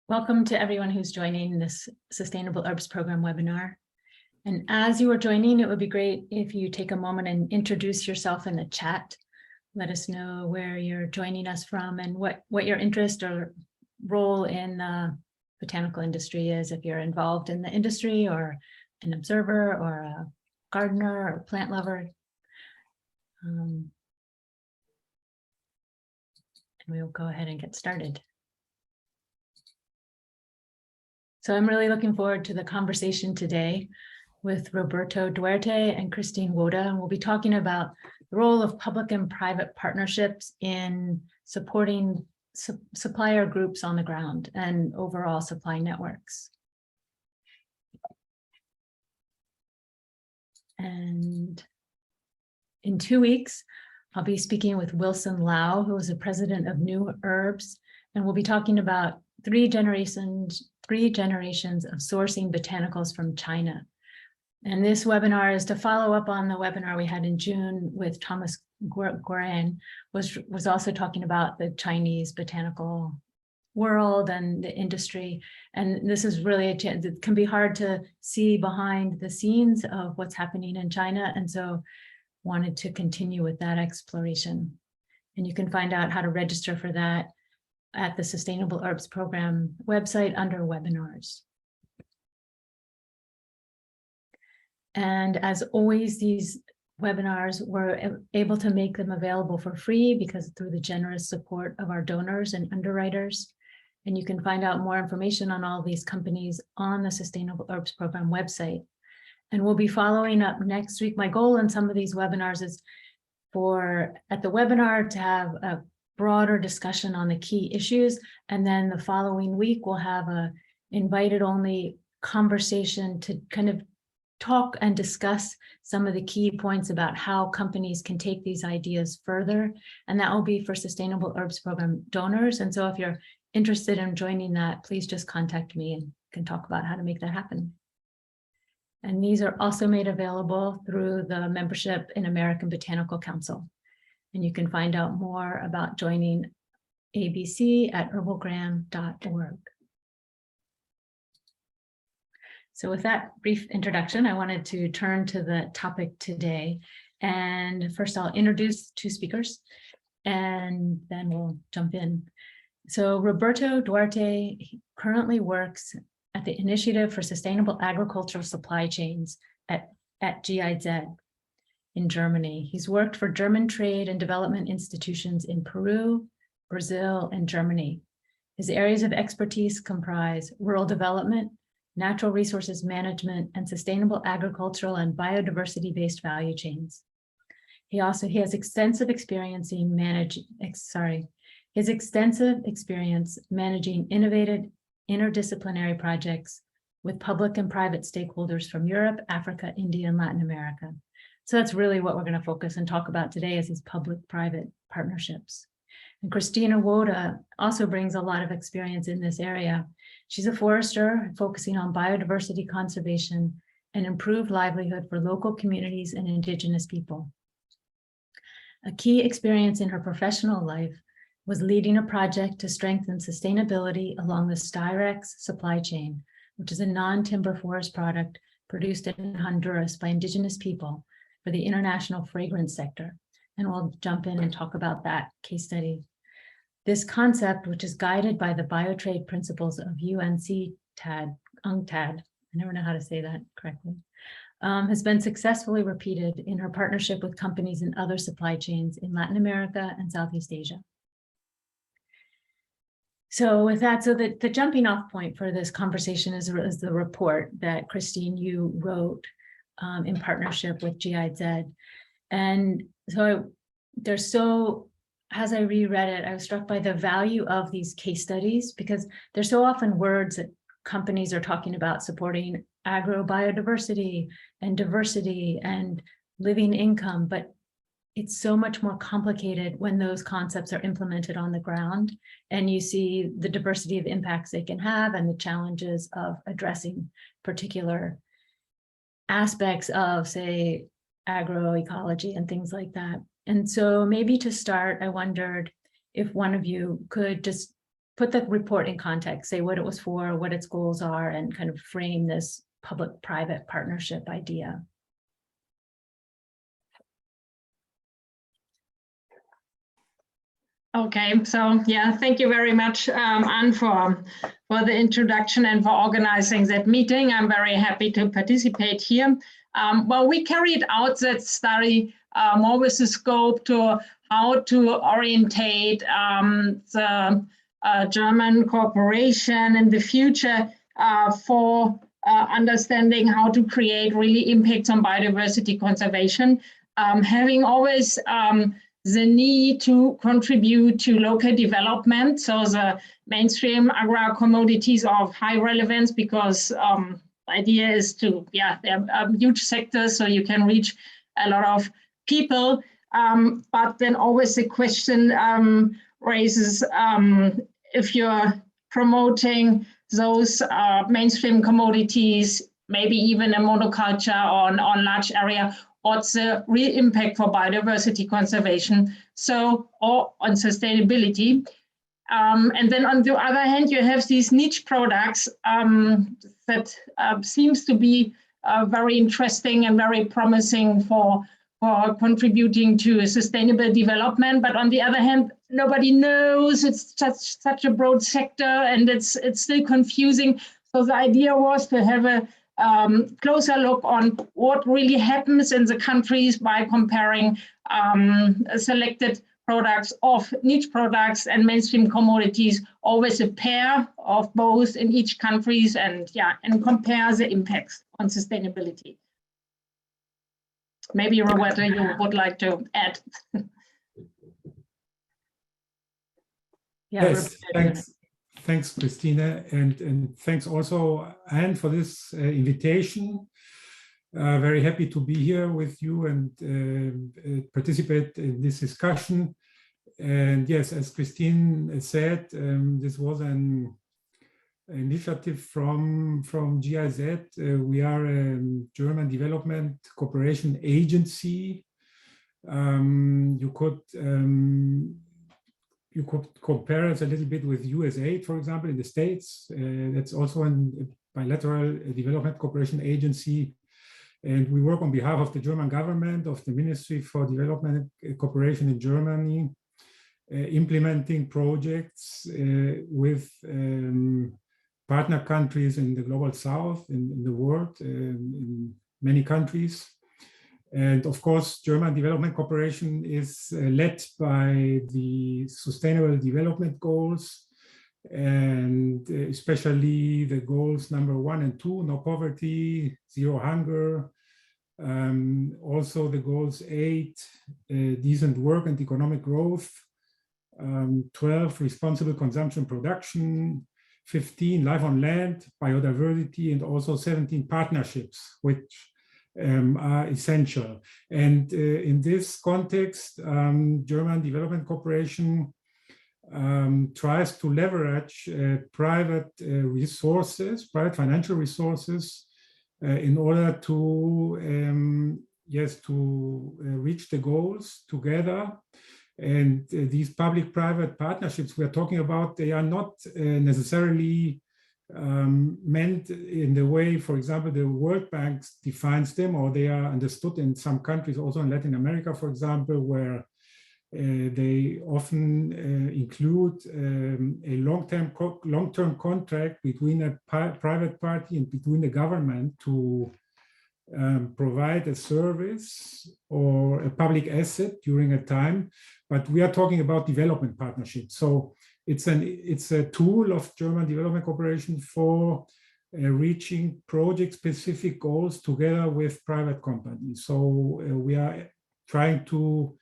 Welcome to everyone who's joining this Sustainable Herbs Program webinar. And as you are joining, it would be great if you take a moment and introduce yourself in the chat. Let us know where you're joining us from and what your interest or role in the botanical industry is, if you're involved in the industry or an observer or a gardener or plant lover. And we'll go ahead and get started. So I'm really looking forward to the conversation today with Roberto Duarte and Christine Woda, and we'll be talking about the role of public and private partnerships in supporting supplier groups on the ground and overall supply networks. And in 2 weeks, I'll be speaking with Wilson Lau, who is the president of New Herbs, and we'll be talking about three generations of sourcing botanicals from China. And this webinar is to follow up on the webinar we had in June with Thomas Guerin, was also talking about the Chinese botanical world and the industry. And this is really a chance. It can be hard to see behind the scenes of what's happening in China. And so wanted to continue with that exploration. And you can find out how to register for that at the Sustainable Herbs Program website under webinars. And as always, these webinars, we're able to make them available for free because through the generous support of our donors and underwriters. And you can find out more information on all these companies on the Sustainable Herbs Program website. And we'll be following up next week. My goal in some of these webinars is at the webinar to have a broader discussion on the key issues. And then the following week, we'll have a invited only conversation to kind of talk and discuss some of the key points about how companies can take these ideas further. And that will be for Sustainable Herbs Program donors. And so if you're interested in joining that, please just contact me and can talk about how to make that happen. And these are also made available through the membership in American Botanical Council. And you can find out more about joining ABC at herbalgram.org. So with that brief introduction, I wanted to turn to the topic today. And first I'll introduce two speakers and then we'll jump in. So Roberto Duarte currently works at the Initiative for Sustainable Agricultural Supply Chains at GIZ in Germany. He's worked for German trade and development institutions in Peru, Brazil, and Germany. His areas of expertise comprise rural development, natural resources management, and sustainable agricultural and biodiversity-based value chains. He has extensive experience managing innovative interdisciplinary projects with public and private stakeholders from Europe, Africa, India, and Latin America. So that's really what we're going to focus and talk about today is these public-private partnerships. And Christina Woda also brings a lot of experience in this area. She's a forester focusing on biodiversity conservation and improved livelihood for local communities and indigenous people. A key experience in her professional life was leading a project to strengthen sustainability along the Styrex supply chain, which is a non-timber forest product produced in Honduras by indigenous people for the international fragrance sector. And we'll jump in and talk about that case study. This concept, which is guided by the biotrade principles of UNCTAD, UNCTAD, I never know how to say that correctly, has been successfully repeated in her partnership with companies in other supply chains in Latin America and Southeast Asia. So with that, so the jumping off point for this conversation is the report that Christine, you wrote in partnership with GIZ. And so as I reread it, I was struck by the value of these case studies because there's so often words that companies are talking about supporting agrobiodiversity and diversity and living income, but it's so much more complicated when those concepts are implemented on the ground and you see the diversity of impacts they can have and the challenges of addressing particular aspects of, say, agroecology and things like that. And so maybe to start, I wondered if one of you could just put the report in context, say what it was for, what its goals are, and kind of frame this public-private partnership idea. Okay, so yeah, thank you very much, Anne, for the introduction and for organizing that meeting. I'm very happy to participate here. Well, we carried out that study more with the scope to how to orientate the German cooperation in the future for understanding how to create really impacts on biodiversity conservation, having always the need to contribute to local development. So the mainstream agro-commodities are of high relevance because the idea is to, yeah, they're huge sectors, so you can reach a lot of people. But then always the question raises if you're promoting those mainstream commodities, maybe even a monoculture on large area, what's the real impact for biodiversity conservation, so, or on sustainability. And then on the other hand, you have these niche products that seems to be very interesting and very promising for contributing to a sustainable development. But on the other hand, nobody knows, it's such a broad sector and it's still confusing. So the idea was to have a closer look on what really happens in the countries by comparing selected products of niche products and mainstream commodities, always a pair of both in each countries, and yeah, and compare the impacts on sustainability. Maybe Roberta, you would like to add. Yeah, yes, thanks, Christina, and thanks also, Anne, for this invitation. Very happy to be here with you and participate in this discussion. And yes, as Christine said, this was an initiative from GIZ. We are a German Development Cooperation Agency. You could compare us a little bit with USAID, for example, in the States. That's also a bilateral development cooperation agency. And we work on behalf of the German government, of the Ministry for Development Cooperation in Germany, implementing projects with partner countries in the global south, in the world, in many countries. And of course, German development cooperation is led by the Sustainable Development Goals, and especially the goals number 1 and 2, no poverty, 0 hunger. Also the goals 8, decent work and economic growth. 12, responsible consumption production. 15, life on land, biodiversity, and also 17, partnerships, which are essential. And in this context, German development cooperation tries to leverage private resources, private financial resources, in order to, reach the goals together. And these public-private partnerships we're talking about, they are not necessarily meant in the way, for example, the World Bank defines them, or they are understood in some countries, also in Latin America, for example, where they often include a long-term contract between a private party and between the government to provide a service or a public asset during a time. But we are talking about development partnerships. So it's a tool of German development cooperation for reaching project-specific goals together with private companies. So we are trying to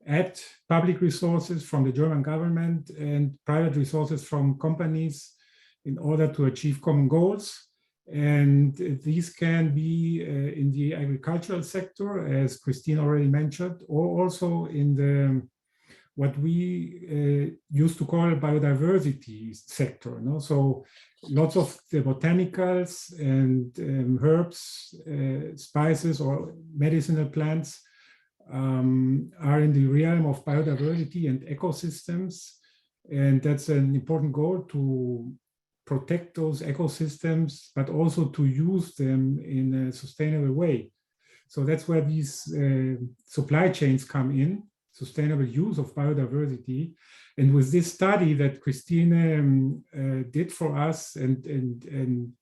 add public resources from the German government and private resources from companies in order to achieve common goals. And these can be in the agricultural sector, as Christine already mentioned, or also in the what we used to call biodiversity sector. No? So lots of the botanicals and herbs, spices, or medicinal plants are in the realm of biodiversity and ecosystems. And that's an important goal, to protect those ecosystems, but also to use them in a sustainable way. So that's where these supply chains come in, sustainable use of biodiversity. And with this study that Christine did for us, and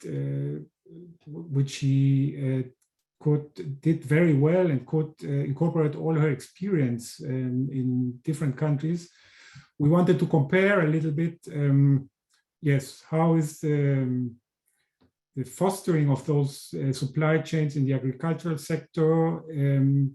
which she did very well and could incorporate all her experience in different countries, we wanted to compare a little bit, yes, how is the fostering of those supply chains in the agricultural sector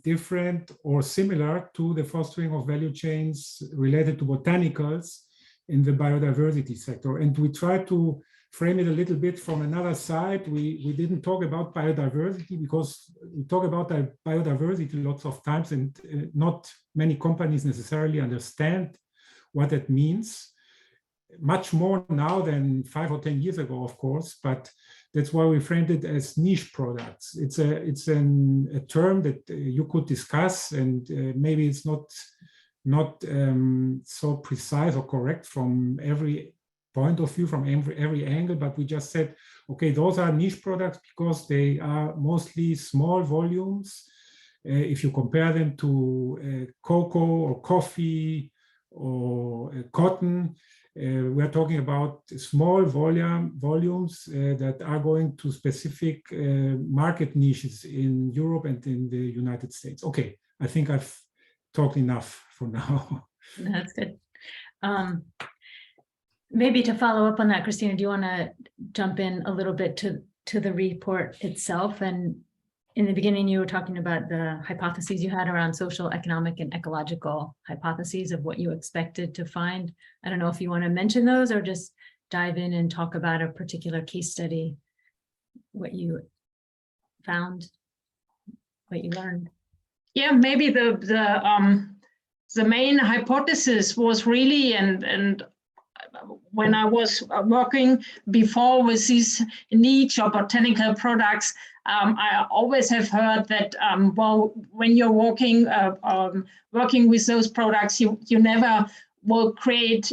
different or similar to the fostering of value chains related to botanicals in the biodiversity sector. And we try to frame it a little bit from another side. We didn't talk about biodiversity because we talk about biodiversity lots of times, and not many companies necessarily understand what that means. Much more now than 5 or 10 years ago, of course, but that's why we framed it as niche products. It's a term that you could discuss, and maybe it's not so precise or correct from every point of view, from every angle, but we just said, okay, those are niche products because they are mostly small volumes. If you compare them to cocoa or coffee or cotton, we're talking about small volumes that are going to specific market niches in Europe and in the United States. Okay, I think I've talked enough for now. That's good. Maybe to follow up on that, Christina, do you want to jump in a little bit to the report itself? And in the beginning, you were talking about the hypotheses you had around social, economic, and ecological hypotheses of what you expected to find. I don't know if you want to mention those or just dive in and talk about a particular case study, what you found, what you learned. Yeah, maybe the main hypothesis was really, and when I was working before with these niche or botanical products, I always have heard that, well, when you're working with those products, you never will create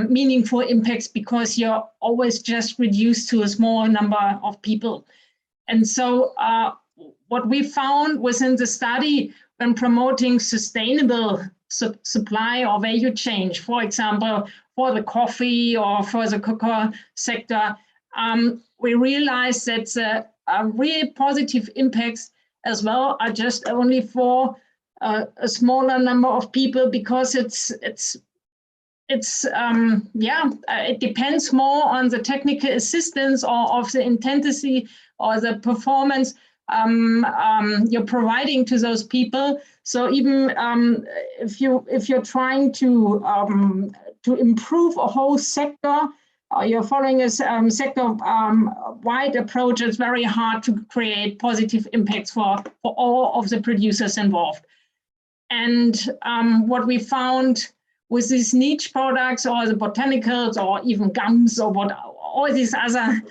meaningful impacts because you're always just reduced to a small number of people. And so what we found within the study when promoting sustainable supply or value chain, for example, for the coffee or for the cocoa sector, we realized that the real positive impacts as well are just only for a smaller number of people, because it depends more on the technical assistance or of the intensity or the performance you're providing to those people. So even if you're trying to improve a whole sector, you're following a sector-wide approach, it's very hard to create positive impacts for all of the producers involved. And what we found with these niche products or the botanicals or even gums or all these other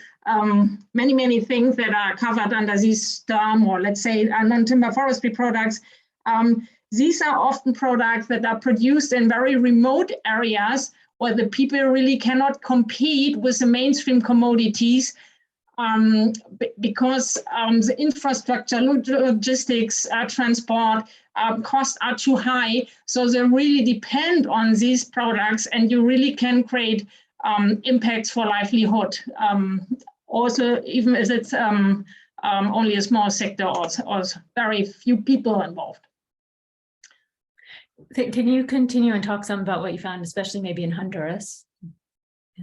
many things that are covered under this term, or let's say non-timber forestry products, these are often products that are produced in very remote areas where the people really cannot compete with the mainstream commodities because the infrastructure, logistics, transport costs are too high. So they really depend on these products, and you really can create impacts for livelihood. Also, even if it's only a small sector or very few people involved. Can you continue and talk some about what you found, especially maybe in Honduras?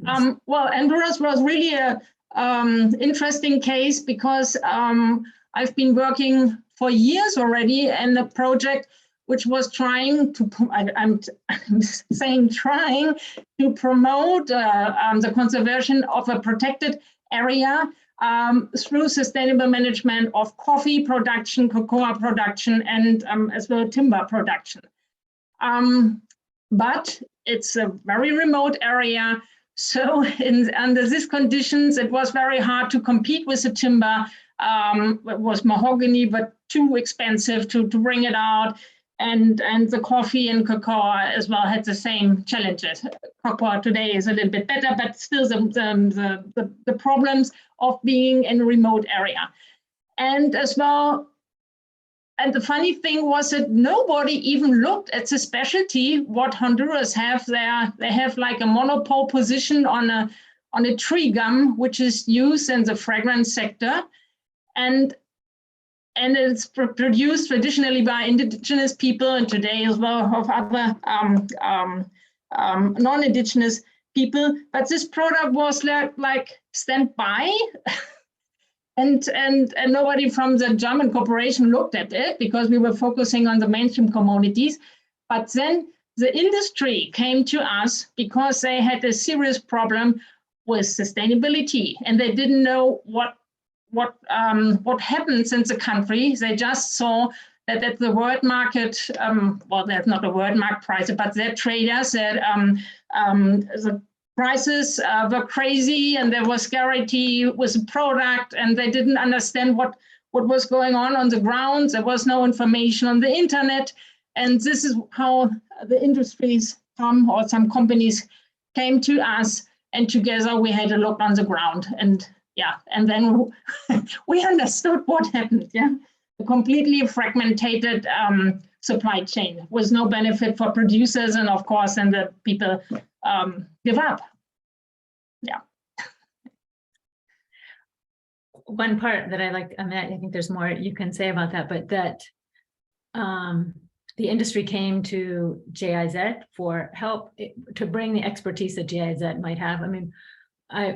Well, Honduras was really a interesting case because I've been working for years already in a project which was trying to, I'm saying trying to promote the conservation of a protected area through sustainable management of coffee production, cocoa production, and as well timber production. But it's a very remote area. So under these conditions, it was very hard to compete with the timber. It was mahogany, but too expensive to bring it out. and the coffee and cocoa as well had the same challenges. Cocoa today is a little bit better, but still the problems of being in a remote area. And as well, and the funny thing was that nobody even looked at the specialty what Honduras have there. They have like a monopole position on a tree gum, which is used in the fragrance sector. And it's produced traditionally by indigenous people, and today as well of other non-indigenous people. But this product was like stand by. And nobody from the German corporation looked at it because we were focusing on the mainstream commodities. But then the industry came to us because they had a serious problem with sustainability, and they didn't know what happens in the country. They just saw that at the world market, well, there's not a world market price, but their traders said the prices were crazy, and there was scarcity with the product, and they didn't understand what was going on the ground. There was no information on the internet, and this is how the industries come, or some companies came to us, and together we had a look on the ground, and yeah, and then we understood what happened. Yeah, a completely fragmented supply chain with no benefit for producers, and of course, then the people give up. Yeah. One part that I like, I mean, I think there's more you can say about that, but that the industry came to GIZ for help to bring the expertise that GIZ might have. I mean,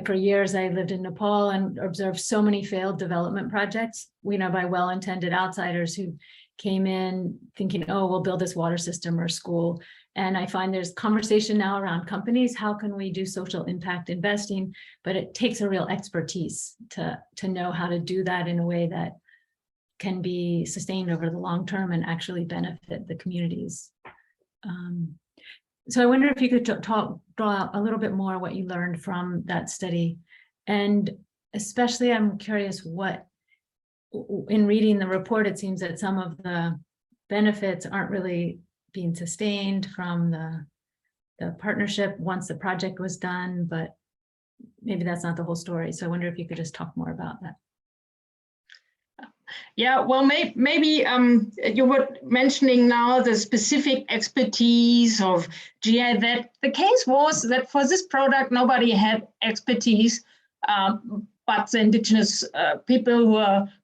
for years, I lived in Nepal and observed so many failed development projects, by well-intended outsiders who came in thinking, oh, we'll build this water system or school. And I find there's conversation now around companies. How can we do social impact investing? But it takes a real expertise to know how to do that in a way that can be sustained over the long term and actually benefit the communities. So I wonder if you could draw out a little bit more what you learned from that study. And especially I'm curious what, in reading the report, it seems that some of the benefits aren't really being sustained from the partnership once the project was done, but maybe that's not the whole story. So I wonder if you could just talk more about that. Yeah, well, maybe you were mentioning now the specific expertise of GI. That the case was that for this product, nobody had expertise, but the indigenous people who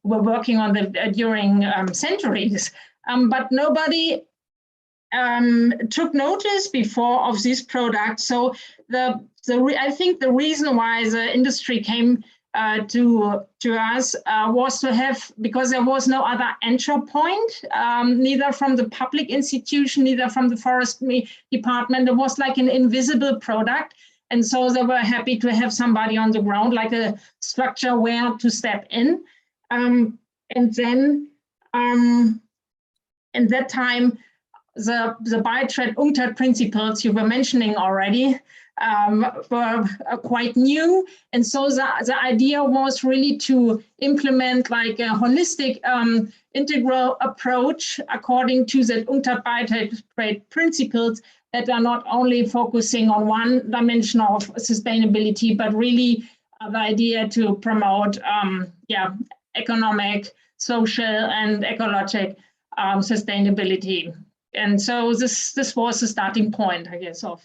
were working on it during centuries. But nobody took notice before of this product. So I think the reason why the industry came to us was to have, because there was no other entry point, neither from the public institution, neither from the forestry department. There was like an invisible product. And so they were happy to have somebody on the ground, like a structure where to step in. And then in that time, the Beitritt UNCTAD principles you were mentioning already were quite new. And so the idea was really to implement like a holistic integral approach according to the UNCTAD Beitritt principles that are not only focusing on one dimension of sustainability, but really the idea to promote economic, social, and ecological sustainability. And so this was the starting point, I guess, of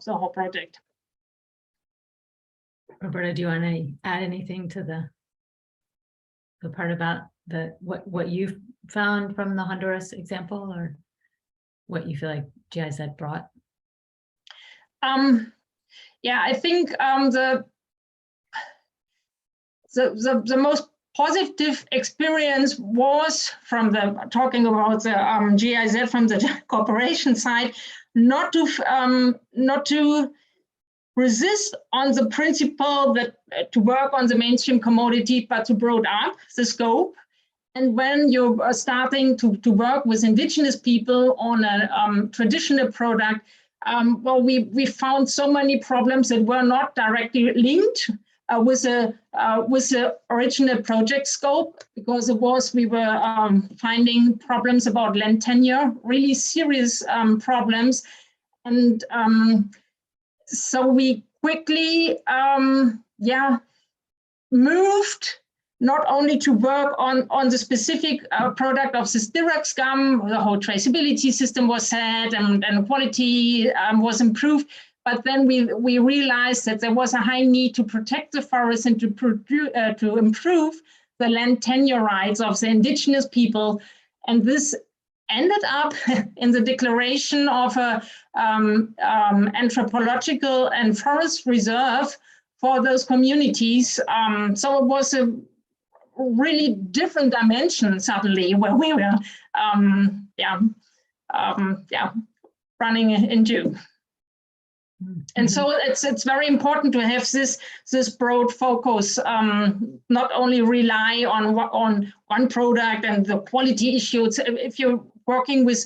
the whole project. Roberta, do you want to add anything to the part about what you found from the Honduras example, or what you feel like GIZ brought? Yeah, I think the most positive experience was from talking about the GIZ from the corporation side, not to resist on the principle that to work on the mainstream commodity, but to broaden up the scope. And when you are starting to work with indigenous people on a traditional product, well, we found so many problems that were not directly linked, with the original project scope, because we were finding problems about land tenure, really serious problems. And so we quickly, moved not only to work on the specific product of this Dirac gum, the whole traceability system was set and quality was improved, but then we realized that there was a high need to protect the forest and to improve the land tenure rights of the indigenous people. And this ended up in the declaration of a anthropological and forest reserve for those communities. So it was a really different dimension suddenly where we were running into. And so it's very important to have this broad focus, not only rely on one product and the quality issues. If you're working with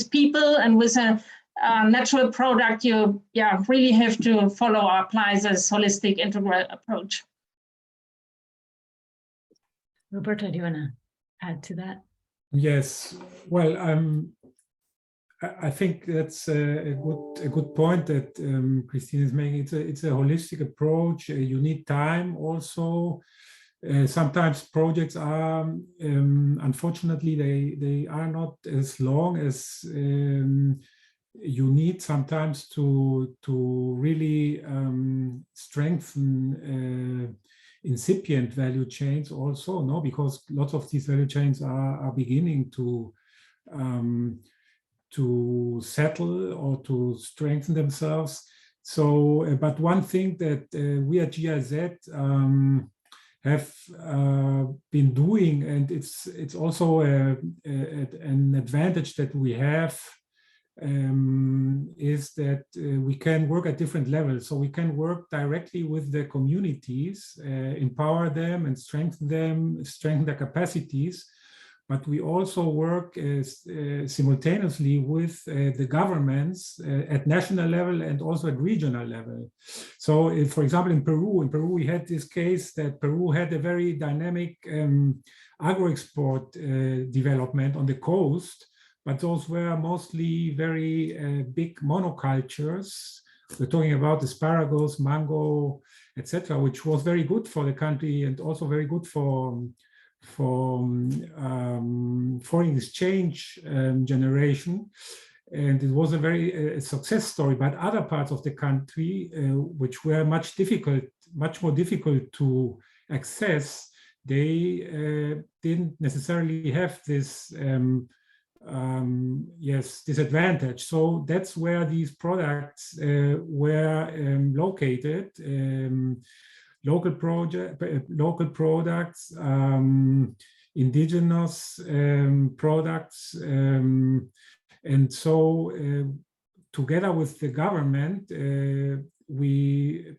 people and with a natural product, you really have to follow or apply this holistic integral approach. Roberto, do you want to add to that? Yes, well, I think that's a good point that Christine is making. It's a holistic approach. You need time also. Sometimes projects are, unfortunately, they are not as long as you need sometimes to really strengthen incipient value chains also, no, because lots of these value chains are beginning to settle or to strengthen themselves. So, but one thing that we at GIZ have been doing, and it's also an advantage that we have, is that we can work at different levels. So we can work directly with the communities, empower them and strengthen their capacities. But we also work simultaneously with the governments at national level and also at regional level. So, for example, in Peru, we had this case that Peru had a very dynamic agro-export development on the coast, but those were mostly very big monocultures. We're talking about asparagus, mango, etc., which was very good for the country and also very good for foreign exchange generation. And it was a very success story. But other parts of the country, which were much more difficult to access, they didn't necessarily have this disadvantage. So that's where these products were located. Local products, indigenous products, and so together with the government, we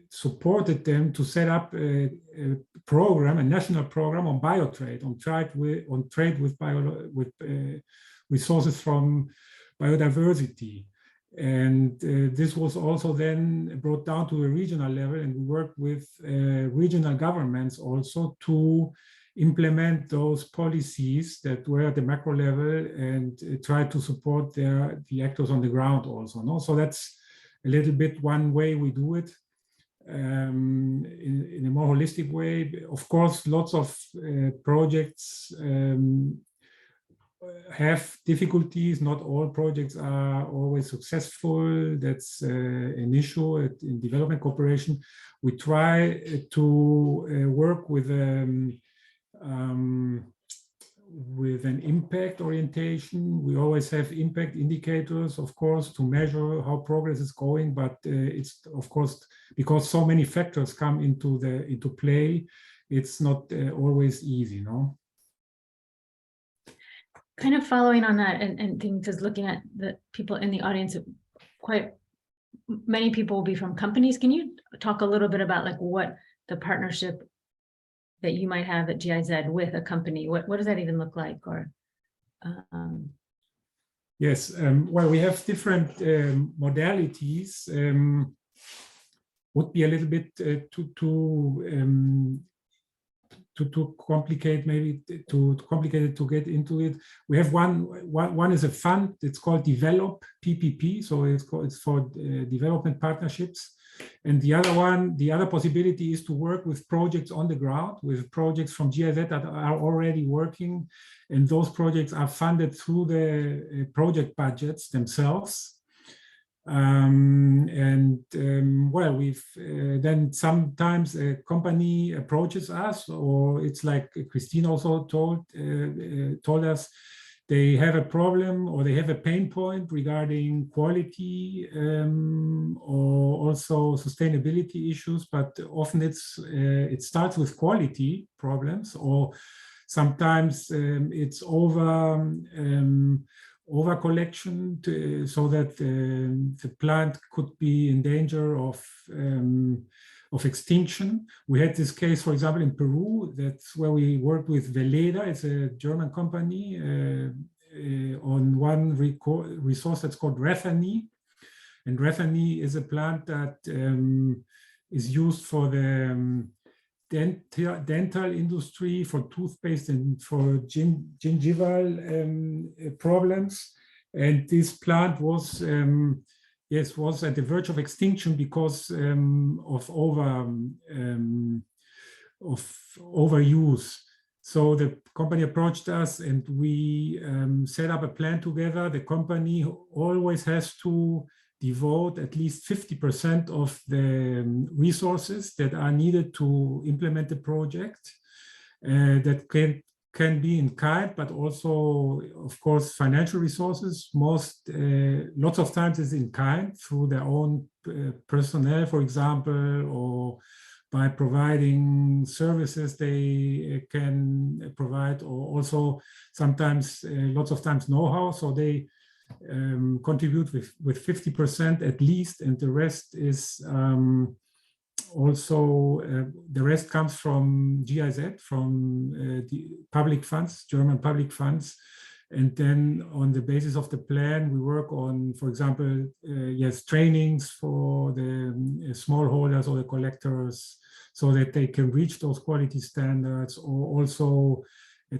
supported them to set up a program, a national program on biotrade, on trade with resources from biodiversity. And this was also then brought down to a regional level, and we worked with regional governments also to implement those policies that were at the macro level and try to support the actors on the ground also. No? So that's a little bit one way we do it in a more holistic way. Of course, lots of projects have difficulties. Not all projects are always successful. That's an issue in development cooperation. We try to work with an impact orientation. We always have impact indicators, of course, to measure how progress is going, but it's, of course, because so many factors come into play, it's not always easy, no? Kind of following on that and things, just looking at the people in the audience, quite many people will be from companies. Can you talk a little bit about like what the partnership that you might have at GIZ with a company, what does that even look like? Or Yes, well, we have different modalities. would be a little bit too complicated, maybe too complicated to get into it. We have one is a fund. It's called Develop PPP, so it's for development partnerships. And the other possibility is to work with projects on the ground, with projects from GIZ that are already working, and those projects are funded through the project budgets themselves. Well, we've then sometimes a company approaches us, or it's like Christine also told us, they have a problem or they have a pain point regarding quality or also sustainability issues, but often it starts with quality problems, or sometimes it's over collection so that the plant could be in danger of extinction. We had this case, for example, in Peru. That's where we worked with Veleda. It's a German company on one resource that's called Rethany. And Rethany is a plant that is used for the dental industry, for toothpaste and for gingival problems. And this plant was was at the verge of extinction because of overuse. So the company approached us and we set up a plan together. The company always has to devote at least 50% of the resources that are needed to implement the project. That can be in kind, but also, of course, financial resources. Lots of times is in kind through their own personnel, for example, or by providing services they can provide, or also sometimes, lots of times, know-how. So they contribute with 50% at least, and the rest is the rest comes from GIZ, from the public funds, German public funds. And then on the basis of the plan, we work on, for example, trainings for the smallholders or the collectors so that they can reach those quality standards, or also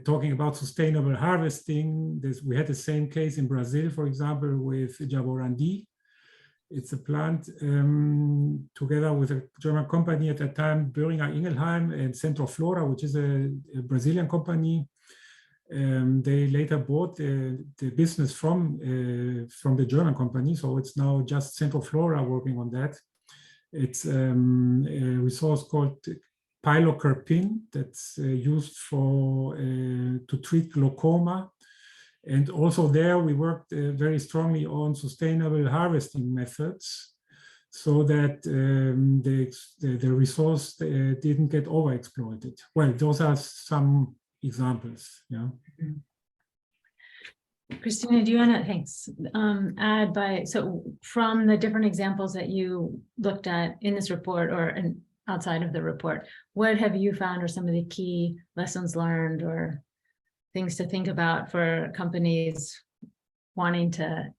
talking about sustainable harvesting. We had the same case in Brazil, for example, with Jaborandi. It's a plant together with a German company at that time, Boehringer Ingelheim, and Centroflora, which is a Brazilian company. They later bought the business from the German company, so it's now just Centroflora working on that. It's a resource called pilocarpine that's used to treat glaucoma. And also there we worked very strongly on sustainable harvesting methods so that the resource didn't get overexploited. Well, those are some examples. Yeah. Christina, do you want to add so from the different examples that you looked at in this report or outside of the report, what have you found are some of the key lessons learned or things to think about for companies wanting to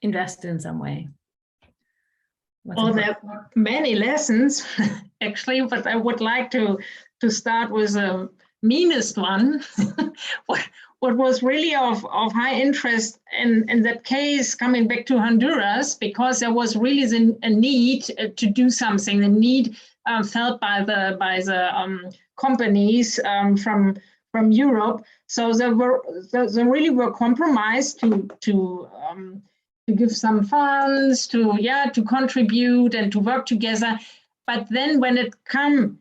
invest in some way? Well, there are many lessons actually, but I would like to start with the meanest one. What was really of high interest in that case, coming back to Honduras, because there was really a need to do something, the need felt by the companies from Europe. So they really were compromised to give some funds, to contribute and to work together. But then when it came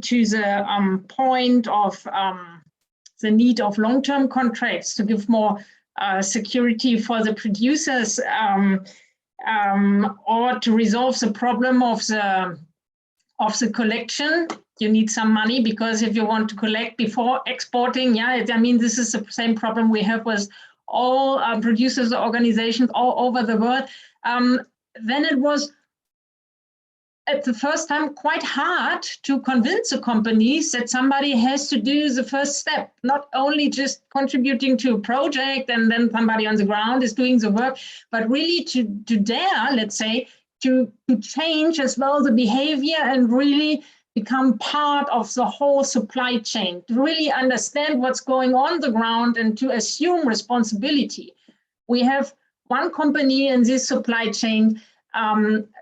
to the point of the need of long-term contracts to give more security for the producers, or to resolve the problem of the collection, you need some money, because if you want to collect before exporting, I mean, this is the same problem we have with all producers organizations all over the world. Then it was at the first time quite hard to convince the companies that somebody has to do the first step, not only just contributing to a project and then somebody on the ground is doing the work, but really to dare, let's say, to change as well the behavior and really become part of the whole supply chain, to really understand what's going on the ground and to assume responsibility. We have one company in this supply chain,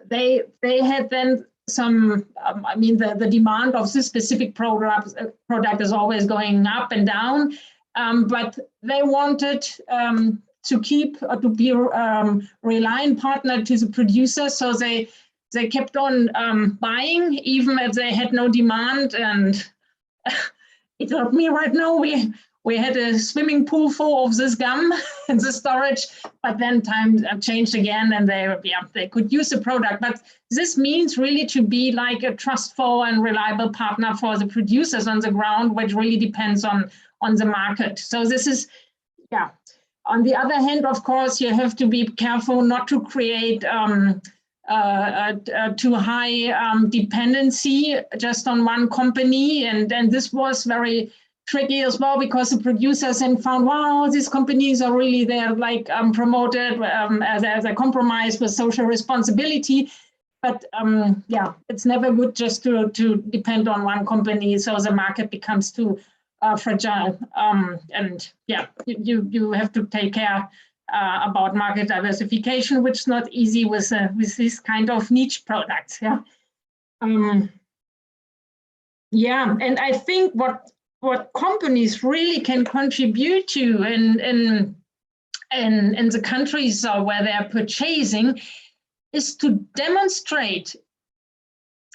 they had then some, I mean, the demand of this specific product is always going up and down, but they wanted to keep, to be a reliant partner to the producer, so they kept on buying even if they had no demand. And it told me right now we had a swimming pool full of this gum in the storage, but then times changed again and they could use the product. But this means really to be like a trustful and reliable partner for the producers on the ground, which really depends on the market. So this is, yeah. On the other hand, of course, you have to be careful not to create too high dependency just on one company. And this was very tricky as well, because the producers then found, wow, these companies are really, they're like promoted as a compromise with social responsibility. But yeah, it's never good just to depend on one company, so the market becomes too fragile. And yeah, you have to take care about market diversification, which is not easy with this kind of niche products. Yeah, yeah, and I think what companies really can contribute to in the countries where they're purchasing is to demonstrate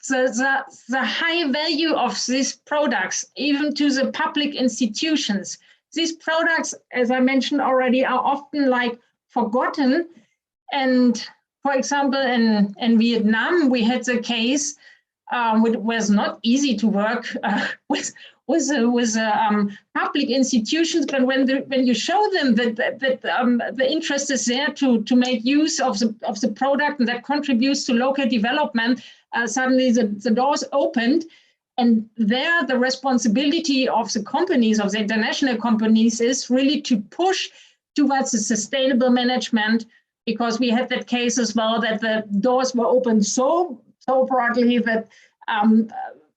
the high value of these products, even to the public institutions. These products, as I mentioned already, are often like forgotten. And for example, in Vietnam, we had the case, which was not easy to work with public institutions, but when you show them that the interest is there to make use of the product and that contributes to local development, suddenly the doors opened. And there, the responsibility of the companies, of the international companies, is really to push towards the sustainable management, because we had that case as well, that the doors were opened so broadly that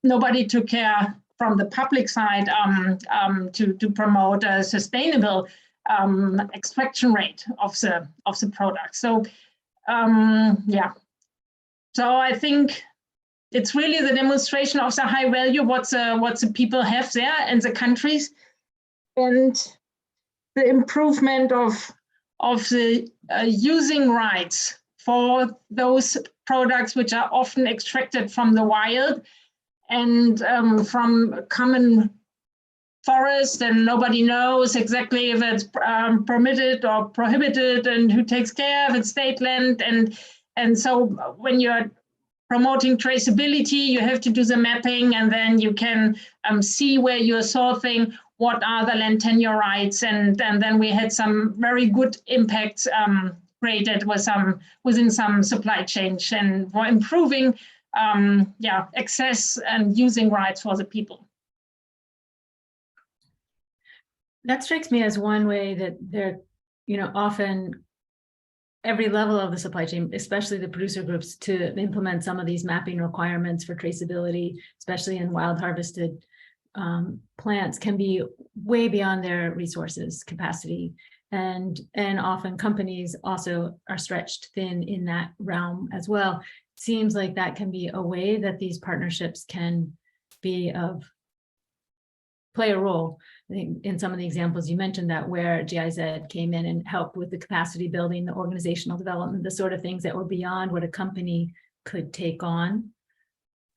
nobody took care from the public side to promote a sustainable extraction rate of the product. So yeah, so I think it's really the demonstration of the high value what the people have there in the countries, and the improvement of the using rights for those products which are often extracted from the wild and from common forest, and nobody knows exactly if it's permitted or prohibited and who takes care of its state land. And so when you're promoting traceability, you have to do the mapping, and then you can see where you're sourcing, what are the land tenure rights, and then we had some very good impacts created within some supply chains and for improving yeah, access and using rights for the people. That strikes me as one way that there, often every level of the supply chain, especially the producer groups, to implement some of these mapping requirements for traceability, especially in wild harvested plants, can be way beyond their resources capacity. And often companies also are stretched thin in that realm as well. Seems like that can be a way that these partnerships can play a role. I think in some of the examples you mentioned that where GIZ came in and helped with the capacity building, the organizational development, the sort of things that were beyond what a company could take on.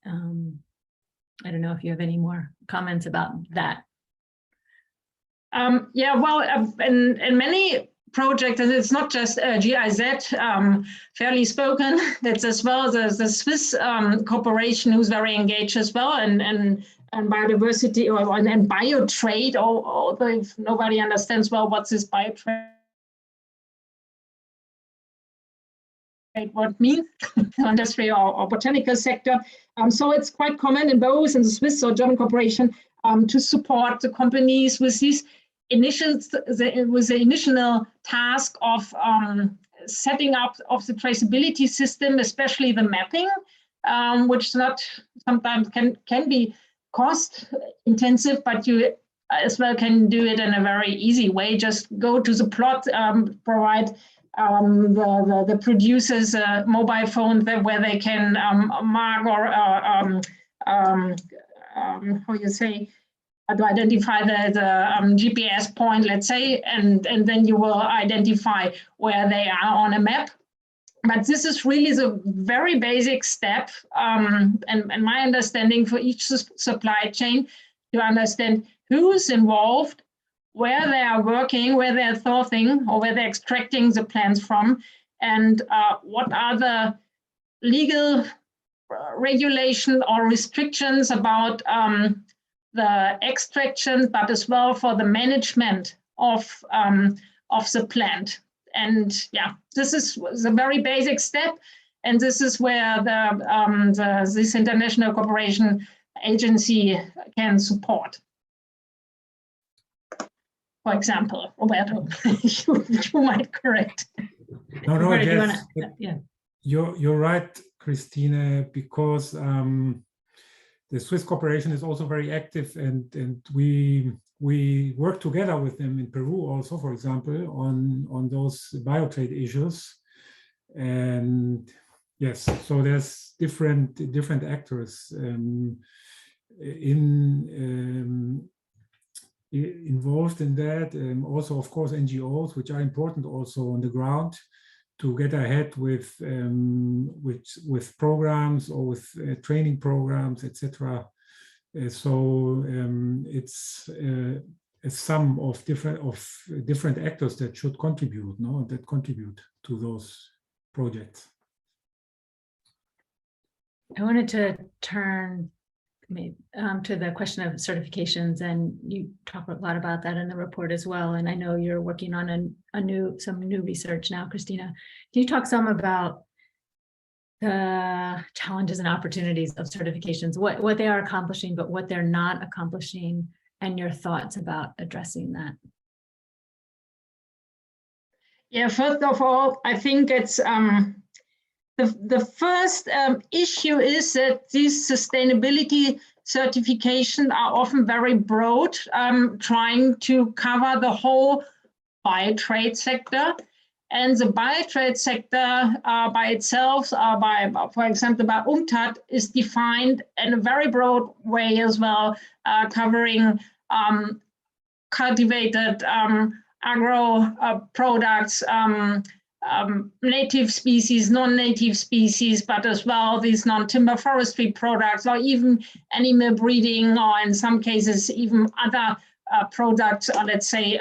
I don't know if you have any more comments about that. Yeah, well, in many projects, and it's not just GIZ, fairly spoken, that's as well the Swiss corporation who's very engaged as well, and biodiversity and biotrade, although if nobody understands well what's this biotrade, what it means, industry or botanical sector. So it's quite common in both in the Swiss or German corporation to support the companies with these with the initial task of setting up of the traceability system, especially the mapping, which not sometimes can be cost intensive, but you as well can do it in a very easy way. Just go to the plot, provide the producers a mobile phone where they can mark or how you say, to identify the GPS point, let's say, and then you will identify where they are on a map. But this is really the very basic step, and my understanding for each supply chain, to understand who's involved, where they are working, where they're sourcing, or where they're extracting the plants from, and what are the legal regulation or restrictions about the extraction, but as well for the management of the plant. And yeah, this is the very basic step, and this is where this international cooperation agency can support. For example, Roberto, you might correct. No, Roberto, yes, yeah. You're right, Christine, because the Swiss Corporation is also very active, and we work together with them in Peru also, for example, on those biotrade issues. And yes, so there's different actors involved in that. Also, of course, NGOs, which are important also on the ground to get ahead with programs or with training programs, etc. So it's a sum of different actors that should contribute, that contribute to those projects. I wanted to turn to the question of certifications, and you talk a lot about that in the report as well. And I know you're working on some new research now, Christina. Can you talk some about the challenges and opportunities of certifications, what they are accomplishing, but what they're not accomplishing, and your thoughts about addressing that? Yeah, first of all, I think it's the first issue is that these sustainability certifications are often very broad, trying to cover the whole biotrade sector. And the biotrade sector by itself, for example, by UNCTAD, is defined in a very broad way as well, covering cultivated agro products, native species, non-native species, but as well these non-timber forestry products, or even animal breeding, or in some cases even other products, or let's say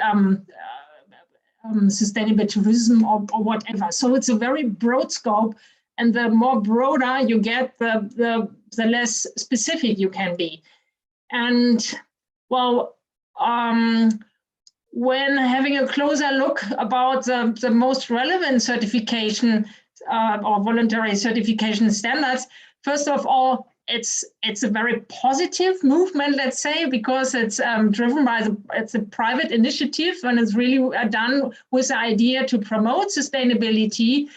sustainable tourism or whatever. So it's a very broad scope, and the more broader you get, the less specific you can be. And well, when having a closer look about the most relevant certification or voluntary certification standards, first of all, it's a very positive movement, let's say, because it's driven by it's a private initiative, and it's really done with the idea to promote sustainability.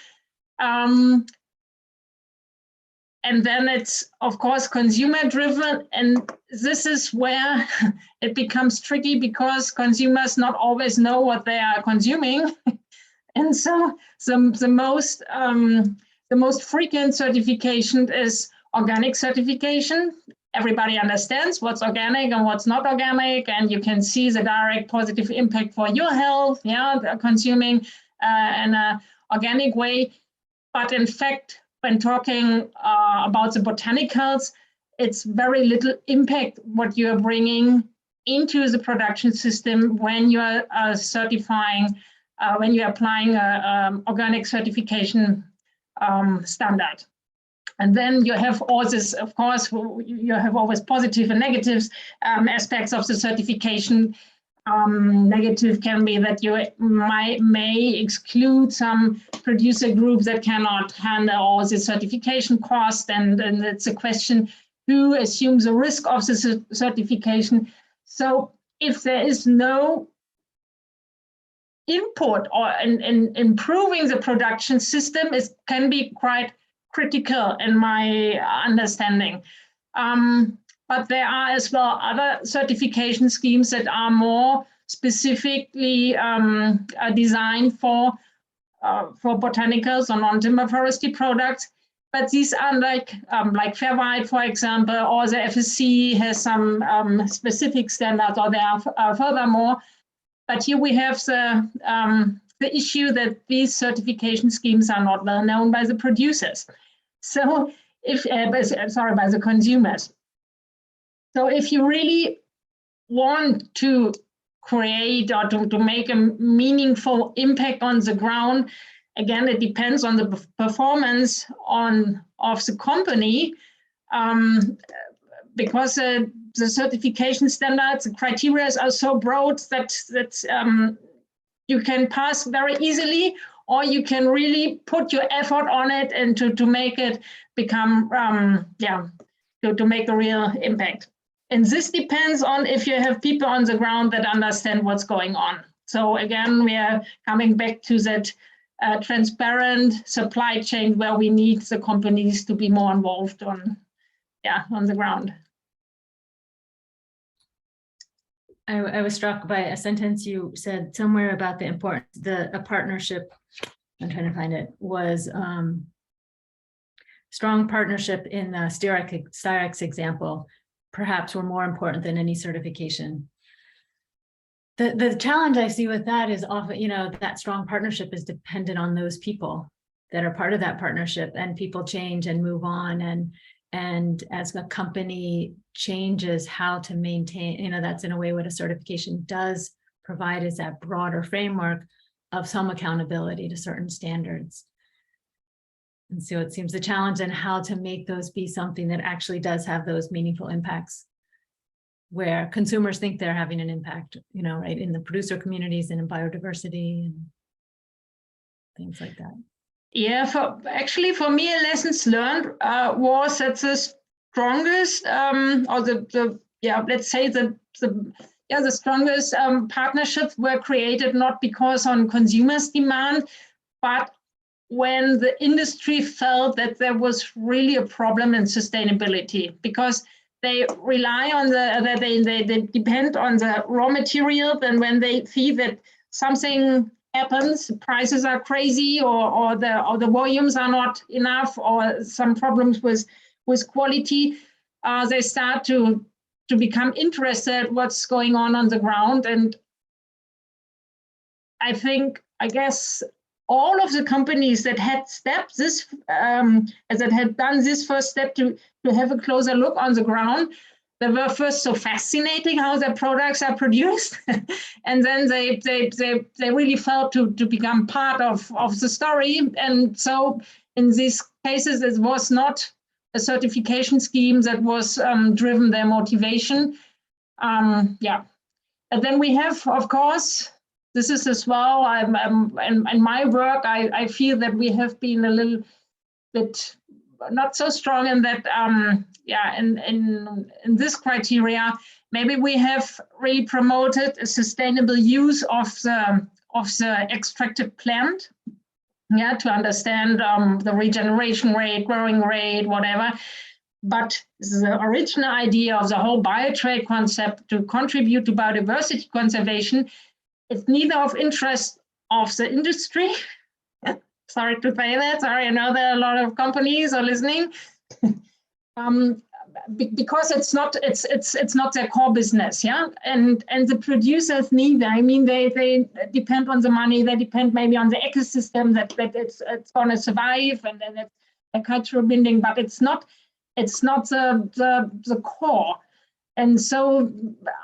And then it's, of course, consumer driven. And this is where it becomes tricky, because consumers not always know what they are consuming. And so the most frequent certification is organic certification. Everybody understands what's organic and what's not organic, and you can see the direct positive impact for your health, consuming in an organic way. But in fact, when talking about the botanicals, it's very little impact what you are bringing into the production system when you are certifying, when you're applying an organic certification standard. And then you have all this, of course, you have always positive and negative aspects of the certification. Negative can be that you may exclude some producer groups that cannot handle all the certification costs, and it's a question who assumes the risk of the certification. So if there is no input or in improving the production system can be quite critical in my understanding. But there are as well other certification schemes that are more specifically designed for botanicals or non-timber forestry products. But these are like Fair White, for example, or the FSC has some specific standards, or there are furthermore. But here we have the issue that these certification schemes are not well known by the producers. So if, by the consumers. So if you really want to create or to make a meaningful impact on the ground, again, it depends on the performance of the company, because the certification standards, the criteria are so broad that you can pass very easily, or you can really put your effort on it and to make it become, to make a real impact. And this depends on if you have people on the ground that understand what's going on. So again, we are coming back to that transparent supply chain where we need the companies to be more involved on the ground. I was struck by a sentence you said somewhere about the importance, a partnership, I'm trying to find it, was strong partnership in the Styrex example, perhaps were more important than any certification. The challenge I see with that is often, that strong partnership is dependent on those people that are part of that partnership, and people change and move on. And as a company changes how to maintain, that's in a way what a certification does provide, is that broader framework of some accountability to certain standards. And so it seems the challenge in how to make those be something that actually does have those meaningful impacts, where consumers think they're having an impact, right, in the producer communities and in biodiversity and things like that. Yeah, for me, lessons learned was that the strongest, let's say the strongest partnerships were created not because on consumers' demand, but when the industry felt that there was really a problem in sustainability, because they rely on they depend on the raw material, and when they see that something happens, prices are crazy, or the volumes are not enough, or some problems with quality, they start to become interested what's going on the ground. And I guess all of the companies that had stepped this, that had done this first step to have a closer look on the ground, they were first so fascinating how their products are produced, and then they really felt to become part of the story. And so in these cases, it was not a certification scheme that was driven their motivation. And then we have, of course, this is as well, in my work, I feel that we have been a little bit not so strong in that, in this criteria. Maybe we have really promoted a sustainable use of the extracted plant, to understand the regeneration rate, growing rate, whatever. But the original idea of the whole biotrade concept to contribute to biodiversity conservation is neither of interest of the industry. Sorry to say that. Sorry, I know there are a lot of companies are listening. Because it's not their core business, and the producers neither. I mean, they depend on the money. They depend maybe on the ecosystem that it's going to survive, and then it's a cultural binding. But it's not the core. And so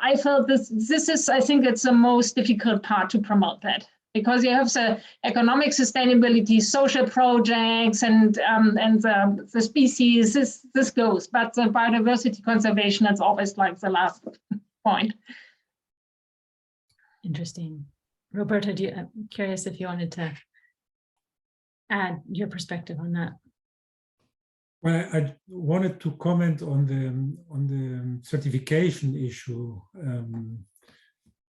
I felt this is, I think it's the most difficult part to promote that, because you have the economic sustainability, social projects, and the species, this goes, but the biodiversity conservation is always like the last point. Interesting. Roberta, I'm curious if you wanted to add your perspective on that. Well, I wanted to comment on the certification issue.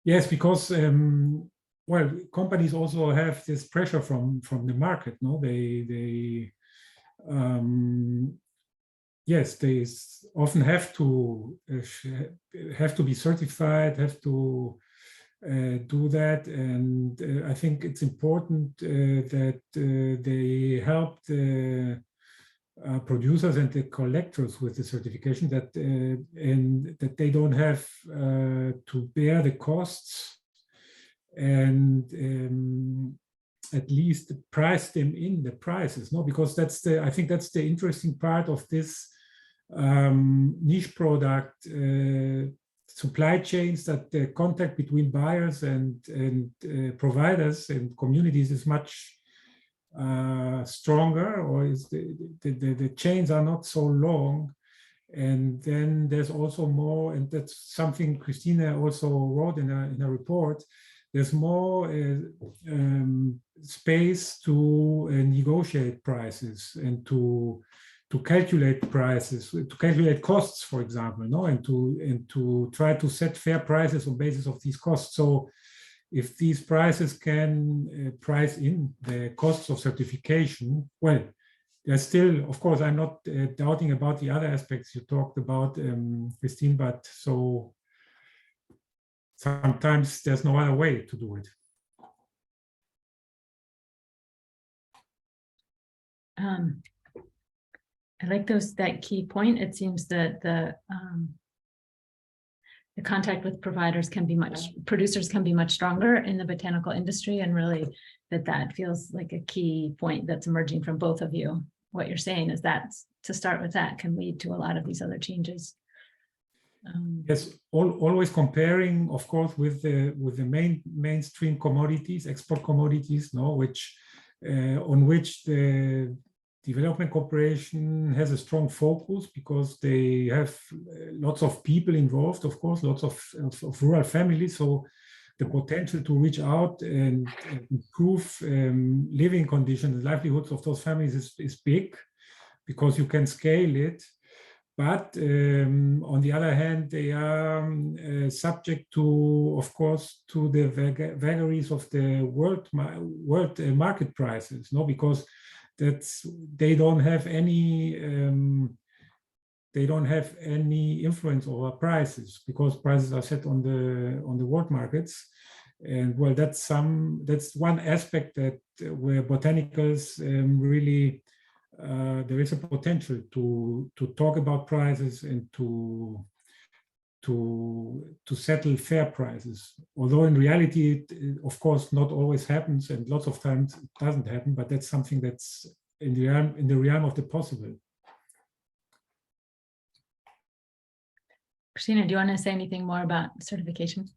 Yes, because well, companies also have this pressure from the market. No, yes, they often have to be certified, have to do that, and I think it's important that they help the producers and the collectors with the certification, that and that they don't have to bear the costs, and at least price them in the prices. No, because I think that's the interesting part of this niche product supply chains, that the contact between buyers and providers and communities is much stronger, or is the chains are not so long. And then there's also more, and that's something Christina also wrote in a report, there's more space to negotiate prices and to calculate prices, to calculate costs, for example, no, and to try to set fair prices on basis of these costs. So if these prices can price in the costs of certification, well, there's still, of course, I'm not doubting about the other aspects you talked about, Christine, but so sometimes there's no other way to do it. I like that key point. It seems that the contact with producers can be much stronger in the botanical industry, and really that feels like a key point that's emerging from both of you. What you're saying is that to start with that can lead to a lot of these other changes. Yes, always comparing, of course, with the mainstream commodities, export commodities, no, which on which the development cooperation has a strong focus, because they have lots of people involved, of course, lots of rural families. So the potential to reach out and improve living conditions, livelihoods of those families is big, because you can scale it. But on the other hand, they are subject to, of course, to the vagaries of the world market prices, no, because they don't have any influence over prices, because prices are set on the world markets. And well, that's one aspect that where botanicals really there is a potential to talk about prices and to settle fair prices. Although in reality, it, of course, not always happens, and lots of times it doesn't happen. But that's something that's in the realm of the possible. Christina, do you want to say anything more about certification?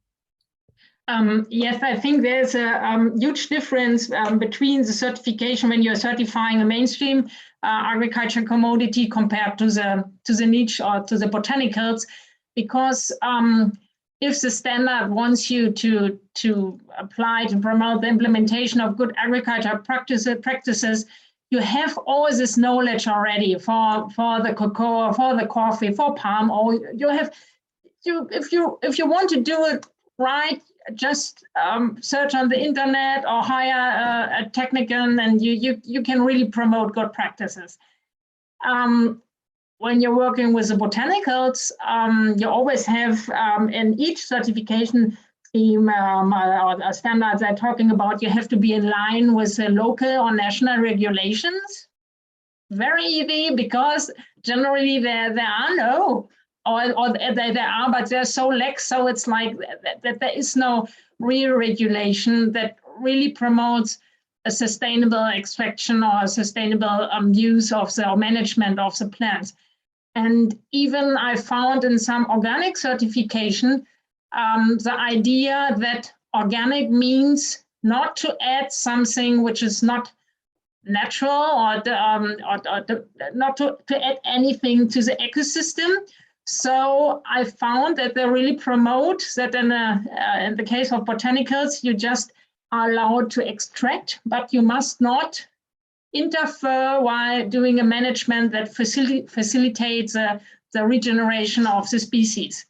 Yes, I think there's a huge difference between the certification when you're certifying a mainstream agriculture commodity compared to the niche or to the botanicals, because if the standard wants you to apply to promote the implementation of good agriculture practices, you have all this knowledge already for the cocoa, for the coffee, for palm oil. If you want to do it right, just search on the internet or hire a technician, and you can really promote good practices. When you're working with the botanicals, you always have in each certification scheme or standards they're talking about, you have to be in line with the local or national regulations. Very easy, because generally there are no, or there are, but they're so lax, so it's like that there is no real regulation that really promotes a sustainable extraction or a sustainable use of the or management of the plants. And even I found in some organic certification, the idea that organic means not to add something which is not natural, or not to add anything to the ecosystem. So I found that they really promote that in the case of botanicals, you just are allowed to extract, but you must not interfere while doing a management that facilitates the regeneration of the species.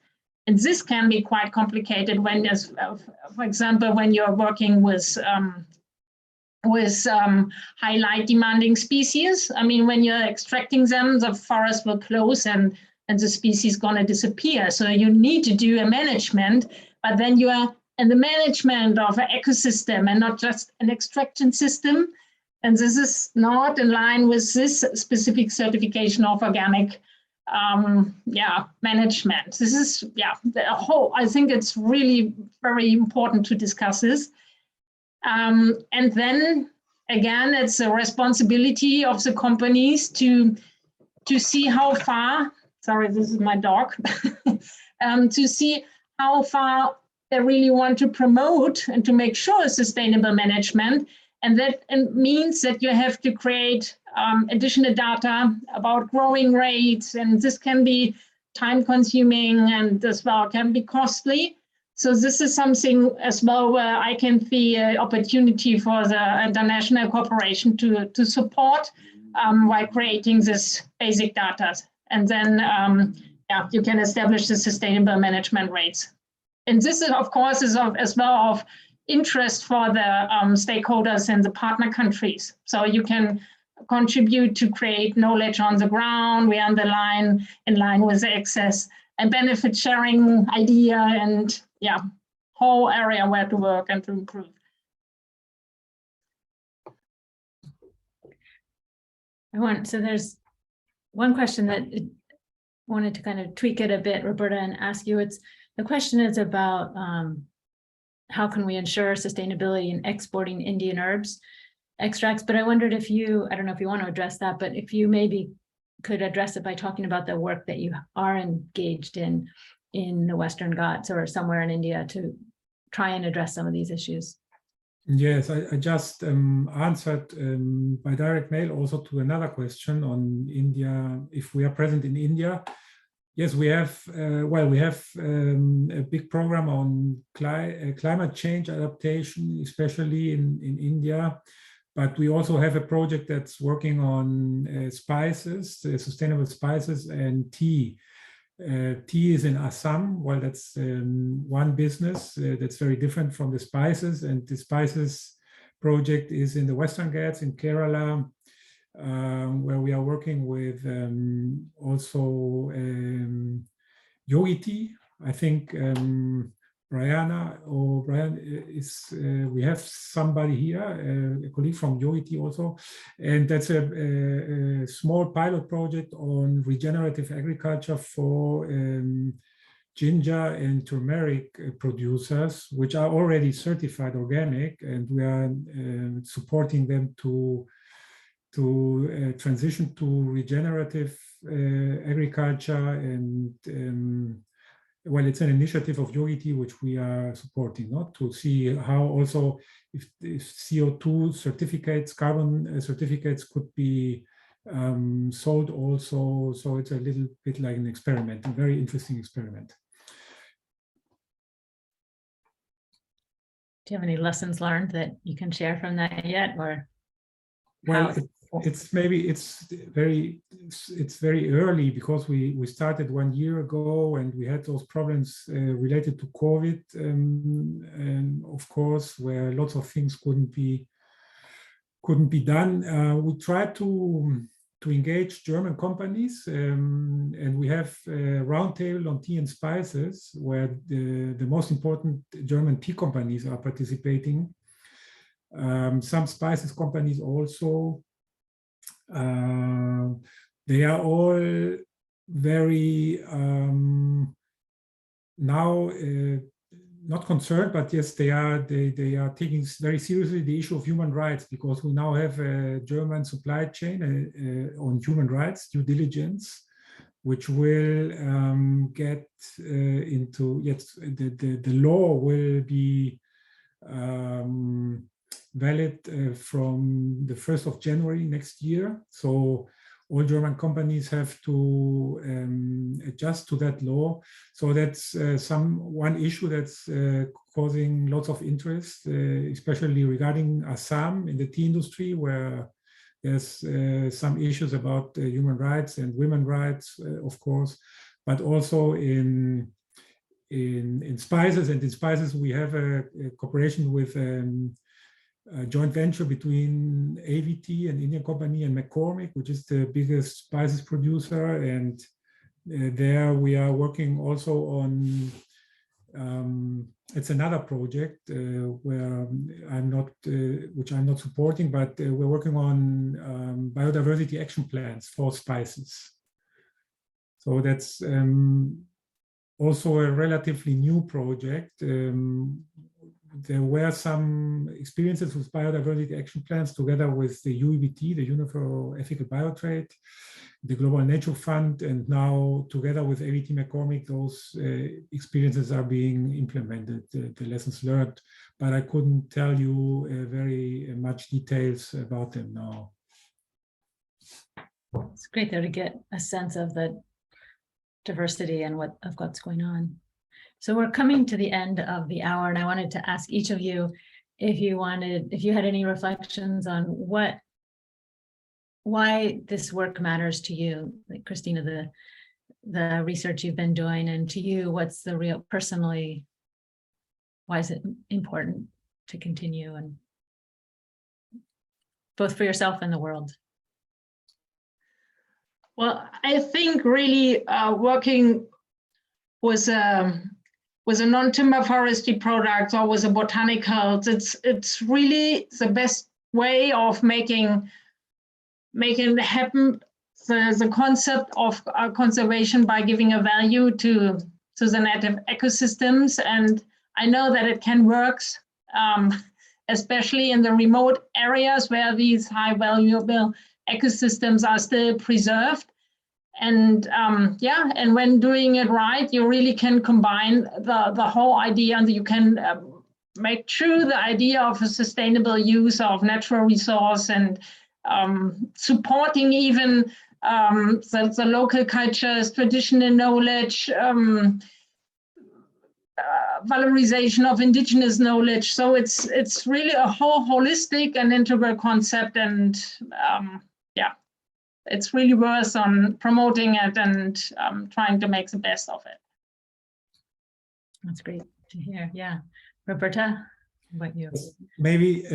And this can be quite complicated when, for example, when you're working with high light demanding species. I mean, when you're extracting them, the forest will close and the species is going to disappear. So you need to do a management, but then you are in the management of an ecosystem and not just an extraction system. And this is not in line with this specific certification of organic management. This is, the whole, I think it's really very important to discuss this. And then again, it's a responsibility of the companies to see how far, sorry, this is my dog, to see how far they really want to promote and to make sure sustainable management. And that means that you have to create additional data about growing rates, and this can be time consuming and as well can be costly. So this is something as well where I can see an opportunity for the international cooperation to support while creating this basic data. And then you can establish the sustainable management rates. And this is, of course, is as well of interest for the stakeholders in the partner countries. So you can contribute to create knowledge on the ground. We are in line with the access and benefit sharing idea and whole area where to work and to improve. So there's one question that I wanted to kind of tweak it a bit, Roberta, and ask you. The question is about how can we ensure sustainability in exporting Indian herbs extracts, but I wondered if I don't know if you want to address that, but if you maybe could address it by talking about the work that you are engaged in the Western Ghats or somewhere in India to try and address some of these issues. Yes, I just answered by direct mail also to another question on India, if we are present in India. Yes, we have, we have a big program on climate change adaptation, especially in India. But we also have a project that's working on spices, sustainable spices and tea. Tea is in Assam. Well, that's one business that's very different from the spices. And the spices project is in the Western Ghats in Kerala, where we are working with also yogi tea. I think Brian is, we have somebody here, a colleague from yogi tea also. And that's a small pilot project on regenerative agriculture for ginger and turmeric producers, which are already certified organic, and we are supporting them to transition to regenerative agriculture. And well, it's an initiative of yogi tea which we are supporting, not to see how also if CO2 certificates, carbon certificates could be sold also. So it's a little bit like an experiment, a very interesting experiment. Do you have any lessons learned that you can share from that yet, or? Well, it's very early because we started 1 year ago and we had those problems related to COVID, and of course, where lots of things couldn't be done. We tried to engage German companies, and we have a roundtable on tea and spices where the most important German tea companies are participating. Some spices companies also. They are all very now not concerned, but yes, they are taking very seriously the issue of human rights, because we now have a German supply chain on human rights due diligence, which will get into, yes, the law will be valid from the 1st of January next year. So all German companies have to adjust to that law. So that's one issue that's causing lots of interest, especially regarding Assam in the tea industry, where there's some issues about human rights and women's rights, of course, but also in in spices, and in spices we have a cooperation with a joint venture between AVT, an Indian company, and McCormick, which is the biggest spices producer. And there we are working also on, it's another project where I'm not, which I'm not supporting, but we're working on biodiversity action plans for spices. So that's also a relatively new project. There were some experiences with biodiversity action plans together with the UEBT, the Union for Ethical Biotrade, the Global Nature Fund, and now together with AVT McCormick, those experiences are being implemented, the lessons learned, but I couldn't tell you very much details about them now. It's great though to get a sense of the diversity and what's going on. So we're coming to the end of the hour, and I wanted to ask each of you if you had any reflections on why this work matters to you, like Christina, the research you've been doing, and to you, what's the real personally, why is it important to continue, and both for yourself and the world? Well, I think really working with a non-timber forestry product or with a botanicals, it's really the best way of making happen the concept of conservation by giving a value to the native ecosystems. And I know that it can work, especially in the remote areas where these high valuable ecosystems are still preserved. And yeah, and when doing it right, you really can combine the whole idea, and you can make true the idea of a sustainable use of natural resource, and supporting even the local cultures, traditional knowledge, valorization of indigenous knowledge. So it's really a whole holistic and integral concept, and yeah, it's really worth on promoting it and trying to make the best of it. That's great to hear. Yeah, Roberta, what about you? Maybe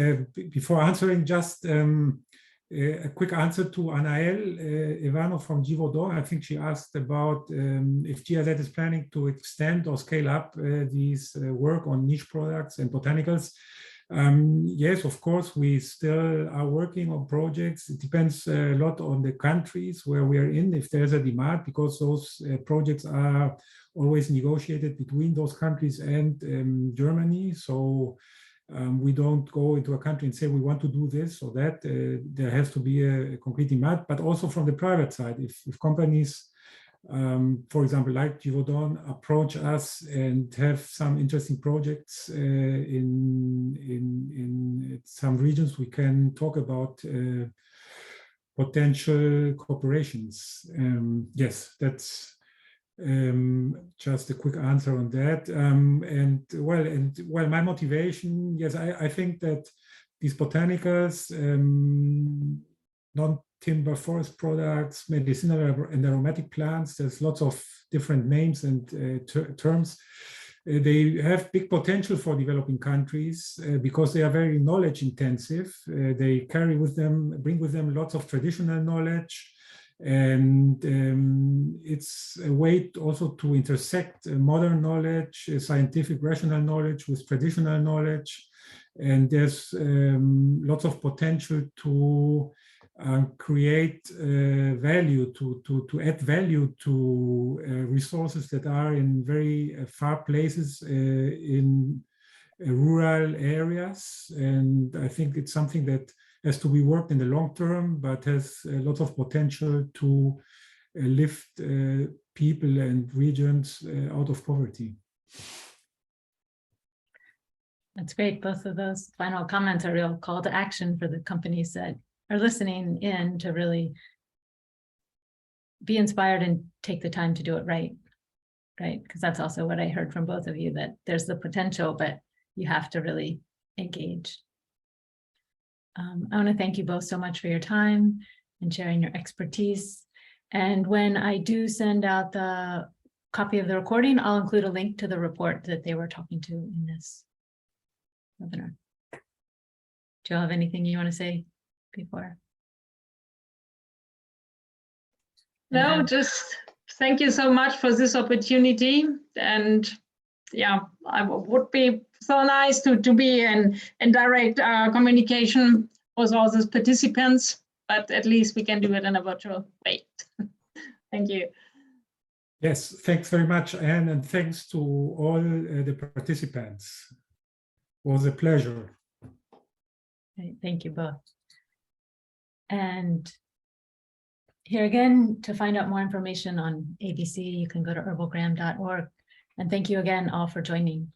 before answering, just a quick answer to Anaël Ivano from Givaudan. I think she asked about if GIZ is planning to extend or scale up these work on niche products and botanicals. Yes, of course, we still are working on projects. It depends a lot on the countries where we are in, if there's a demand, because those projects are always negotiated between those countries and Germany. So we don't go into a country and say we want to do this or that. There has to be a concrete demand, but also from the private side. If companies, for example, like Givaudan, approach us and have some interesting projects in some regions, we can talk about potential cooperations. Yes, that's just a quick answer on that. And my motivation, yes, I think that these botanicals, non-timber forest products, medicinal and aromatic plants, there's lots of different names and terms. They have big potential for developing countries because they are very knowledge intensive. They bring with them lots of traditional knowledge. And it's a way also to intersect modern knowledge, scientific rational knowledge with traditional knowledge. And there's lots of potential to create value, to add value to resources that are in very far places in rural areas. And I think it's something that has to be worked in the long term, but has lots of potential to lift people and regions out of poverty. That's great. Both of those final comments are a real call to action for the companies that are listening in to really be inspired and take the time to do it right? Because that's also what I heard from both of you, that there's the potential, but you have to really engage. I want to thank you both so much for your time and sharing your expertise. And when I do send out the copy of the recording, I'll include a link to the report that they were talking to in this webinar. Do you have anything you want to say before? No, just thank you so much for this opportunity. And yeah, I would be so nice to be in direct communication with all these participants, but at least we can do it in a virtual way. Thank you. Yes, thanks very much, Anne, and thanks to all the participants. It was a pleasure. Thank you both. And here again, to find out more information on ABC, you can go to herbalgram.org. And thank you again all for joining.